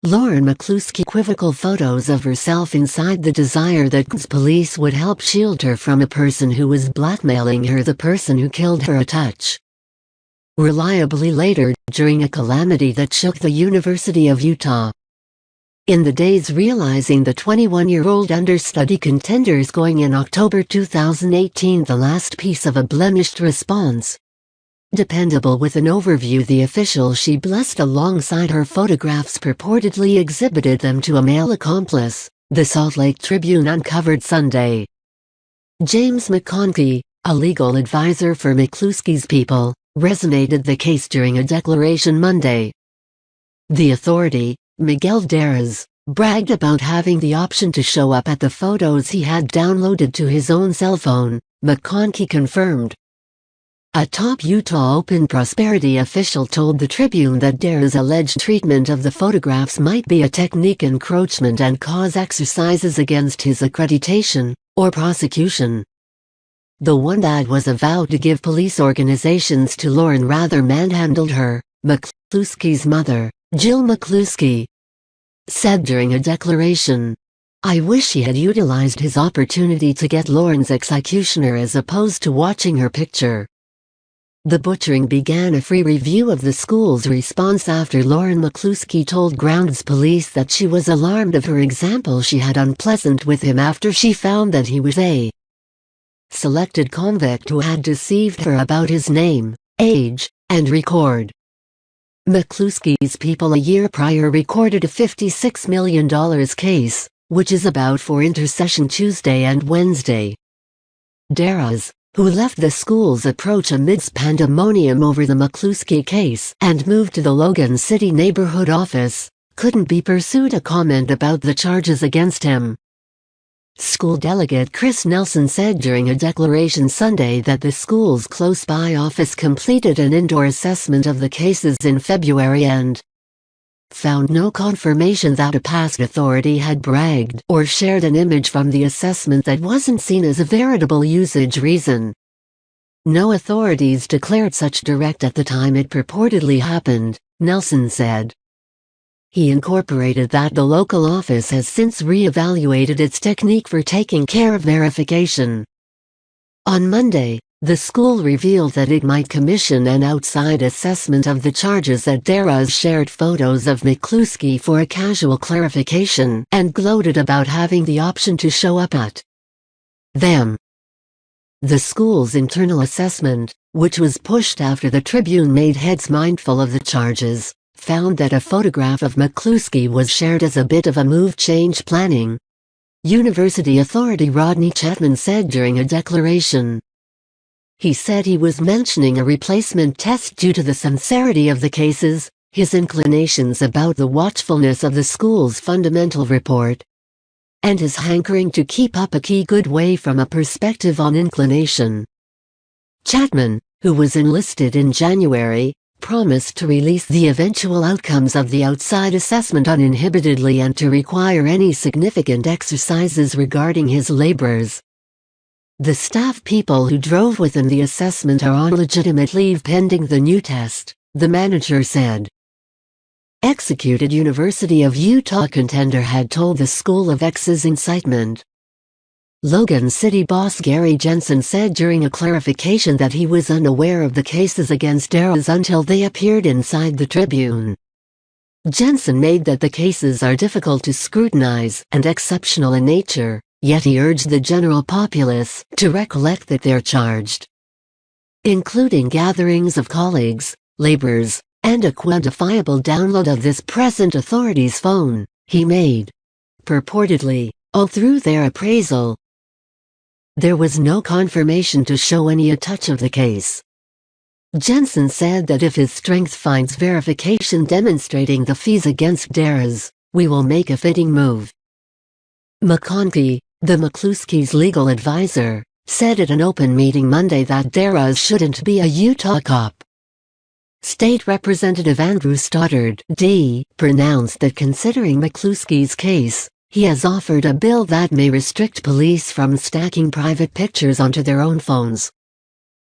Lauren McCluskey equivocal photos of herself inside the desire that police would help shield her from a person who was blackmailing her, the person who killed her, a touch. Reliably later, during a calamity that shook the University of Utah. In the days realizing the 21-year-old understudy contenders going in October 2018, the last piece of a blemished response. Dependable with an overview, the official she blessed alongside her photographs purportedly exhibited them to a male accomplice, the Salt Lake Tribune uncovered Sunday. James McConkey, a legal advisor for McCluskey's people, resonated the case during a declaration Monday. The authority, Miguel Deras, bragged about having the option to show up at the photos he had downloaded to his own cell phone, McConkey confirmed. A top Utah Open Prosperity official told the Tribune that Deras' alleged treatment of the photographs might be a technique encroachment and cause exercises against his accreditation, or prosecution. The one that was avowed to give police organizations to Lauren rather manhandled her, McCluskey's mother, Jill McCluskey, said during a declaration. "I wish he had utilized his opportunity to get Lauren's executioner as opposed to watching her picture." The butchering began a free review of the school's response after Lauren McCluskey told grounds police that she was alarmed of her example she had unpleasant with him after she found that he was a selected convict who had deceived her about his name, age, and record. McCluskey's people a year prior recorded a $56 million case, which is about for intercession Tuesday and Wednesday. Deras, who left the school's approach amidst pandemonium over the McCluskey case and moved to the Logan City neighborhood office, couldn't be pursued a comment about the charges against him. School delegate Chris Nelson said during a declaration Sunday that the school's close-by office completed an indoor assessment of the cases in February and found no confirmation that a past authority had bragged or shared an image from the assessment that wasn't seen as a veritable usage reason. No authorities declared such direct at the time it purportedly happened, Nelson said. He incorporated that the local office has since re-evaluated its technique for taking care of verification. On Monday, the school revealed that it might commission an outside assessment of the charges that Deras shared photos of McCluskey for a casual clarification and gloated about having the option to show up at them. The school's internal assessment, which was pushed after the Tribune made heads mindful of the charges, found that a photograph of McCluskey was shared as a bit of a move change planning. University authority Rodney Chatman said during a declaration. He said he was mentioning a replacement test due to the sincerity of the cases, his inclinations about the watchfulness of the school's fundamental report, and his hankering to keep up a key good way from a perspective on inclination. Chatman, who was enlisted in January, promised to release the eventual outcomes of the outside assessment uninhibitedly and to require any significant exercises regarding his labors. The staff people who drove within the assessment are on legitimate leave pending the new test, the manager said. Executed University of Utah contender had told the School of X's incitement. Logan City boss Gary Jensen said during a clarification that he was unaware of the cases against Deras until they appeared inside the Tribune. Jensen made that the cases are difficult to scrutinize and exceptional in nature, yet he urged the general populace to recollect that they're charged, including gatherings of colleagues, laborers, and a quantifiable download of this present authority's phone, he made. Purportedly, all through their appraisal, there was no confirmation to show any touch of the case. Jensen said that if his strength finds verification demonstrating the fees against Deras, we will make a fitting move. McConkey, the McCluskey's legal advisor, said at an open meeting Monday that Deras shouldn't be a Utah cop. State Representative Andrew Stoddard, D., pronounced that considering McCluskey's case, he has offered a bill that may restrict police from stacking private pictures onto their own phones.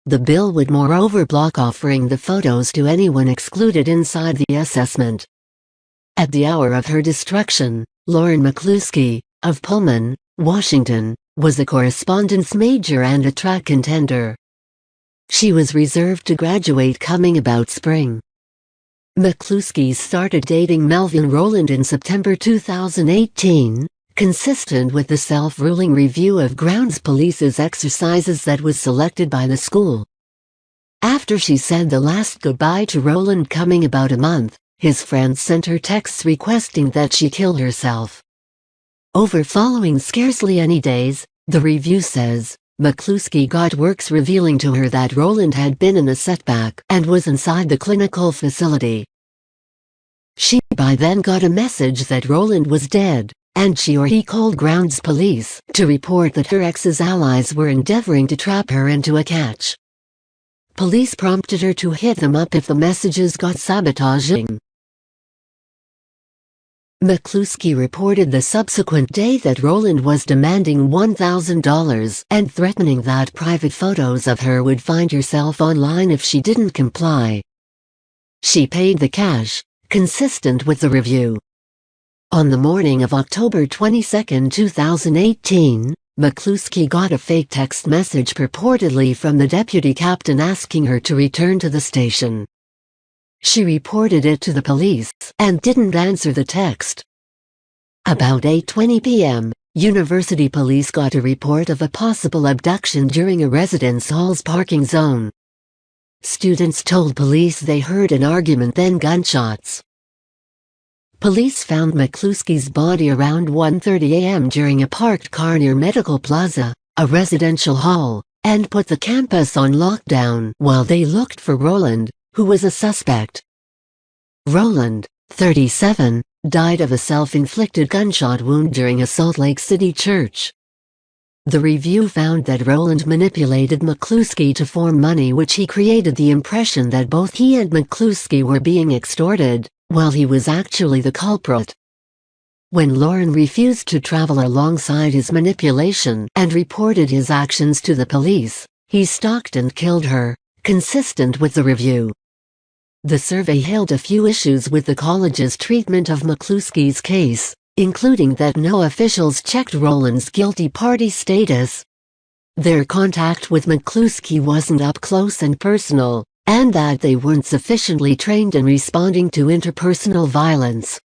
The bill would moreover block offering the photos to anyone excluded inside the assessment. At the hour of her destruction, Lauren McCluskey, of Pullman, Washington, was a correspondence major and a track contender. She was reserved to graduate coming about spring. McCluskey started dating Melvin Rowland in September 2018, consistent with the self-ruling review of grounds police's exercises that was selected by the school. After she said the last goodbye to Rowland coming about a month, his friends sent her texts requesting that she kill herself. Over following scarcely any days, the review says, McCluskey got works revealing to her that Rowland had been in a setback and was inside the clinical facility. She by then got a message that Rowland was dead, and she or he called grounds police to report that her ex's allies were endeavoring to trap her into a catch. Police prompted her to hit them up if the messages got sabotaging. McCluskey reported the subsequent day that Rowland was demanding $1,000 and threatening that private photos of her would find herself online if she didn't comply. She paid the cash, consistent with the review. On the morning of October 22, 2018, McCluskey got a fake text message purportedly from the deputy captain asking her to return to the station. She reported it to the police and didn't answer the text. About 8:20 p.m., University police got a report of a possible abduction during a residence hall's parking zone. Students told police they heard an argument, then gunshots. Police found McCluskey's body around 1:30 a.m. during a parked car near Medical Plaza, a residential hall, and put the campus on lockdown while they looked for Rowland, who was a suspect. Rowland, 37, died of a self-inflicted gunshot wound during a Salt Lake City church. The review found that Rowland manipulated McCluskey to form money, which he created the impression that both he and McCluskey were being extorted, while he was actually the culprit. When Lauren refused to travel alongside his manipulation and reported his actions to the police, he stalked and killed her, consistent with the review. The survey held a few issues with the college's treatment of McCluskey's case, including that no officials checked Rowland's guilty party status. Their contact with McCluskey wasn't up close and personal, and that they weren't sufficiently trained in responding to interpersonal violence.